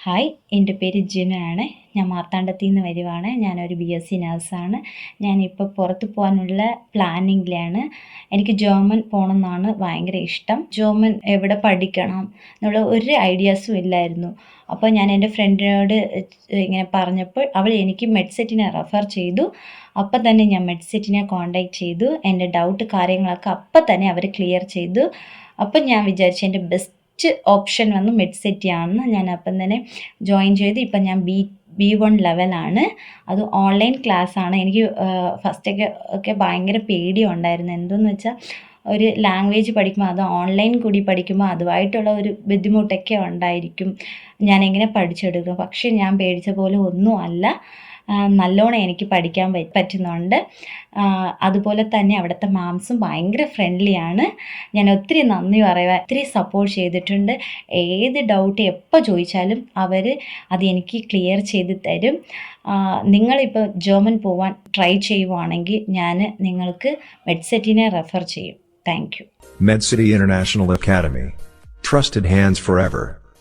Hi, എൻ്റെ പേര് ജിനയാണ്. ഞാൻ മാർത്താണ്ഡത്തിൽ നിന്ന് വരുവാണ്. ഞാനൊരു BSc നഴ്സാണ്. ഞാനിപ്പോൾ പുറത്ത് പോകാനുള്ള പ്ലാനിങ്ങിലാണ്. എനിക്ക് ജർമ്മൻ പോകണമെന്നാണ് ഭയങ്കര ഇഷ്ടം. ജർമ്മൻ എവിടെ പഠിക്കണം എന്നുള്ള ഒരു ഐഡിയാസും ഇല്ലായിരുന്നു. അപ്പോൾ ഞാൻ എൻ്റെ ഫ്രണ്ടിനോട് ഇങ്ങനെ പറഞ്ഞപ്പോൾ അവൾ എനിക്ക് മെഡ്സെറ്റിനെ റെഫർ ചെയ്തു. അപ്പം തന്നെ ഞാൻ മെഡ്സെറ്റിനെ കോൺടാക്റ്റ് ചെയ്തു. എൻ്റെ ഡൗട്ട് കാര്യങ്ങളൊക്കെ അപ്പം തന്നെ അവർ ക്ലിയർ ചെയ്തു. അപ്പം ഞാൻ വിചാരിച്ചു എൻ്റെ ബെസ്റ്റ് ഓപ്ഷൻ വന്ന് മെഡ്സെറ്റി ആണെന്ന്. ഞാൻ അപ്പം തന്നെ ജോയിൻ ചെയ്ത് ഇപ്പം ഞാൻ B1 ലെവലാണ്. അത് ഓൺലൈൻ ക്ലാസ്സാണ്. എനിക്ക് ഫസ്റ്റൊക്കെ ഭയങ്കര പേടിയുണ്ടായിരുന്നു. എന്തെന്ന് വെച്ചാൽ ഒരു ലാംഗ്വേജ് പഠിക്കുമ്പോൾ അത് ഓൺലൈൻ കൂടി പഠിക്കുമ്പോൾ അതുമായിട്ടുള്ള ഒരു ബുദ്ധിമുട്ടൊക്കെ ഉണ്ടായിരിക്കും. ഞാനെങ്ങനെ പഠിച്ചെടുക്കും. പക്ഷേ ഞാൻ പേടിച്ച പോലെ ഒന്നും അല്ല. നല്ലോണം എനിക്ക് പഠിക്കാൻ പറ്റുന്നുണ്ട്. അതുപോലെ തന്നെ അവിടുത്തെ മാംസും ഭയങ്കര ഫ്രണ്ട്ലിയാണ്. ഞാൻ ഒത്തിരി നന്ദി പറയുക. ഒത്തിരി സപ്പോർട്ട് ചെയ്തിട്ടുണ്ട്. ഏത് ഡൗട്ട് എപ്പോൾ ചോദിച്ചാലും അവർ അത് എനിക്ക് ക്ലിയർ ചെയ്ത് തരും. നിങ്ങളിപ്പോൾ ജർമ്മൻ പോവാൻ ട്രൈ ചെയ്യുവാണെങ്കിൽ ഞാൻ നിങ്ങൾക്ക് മെഡ്സെറ്റിനെ റെഫർ ചെയ്യും. Thank you. MedCity International Academy. Trusted hands forever.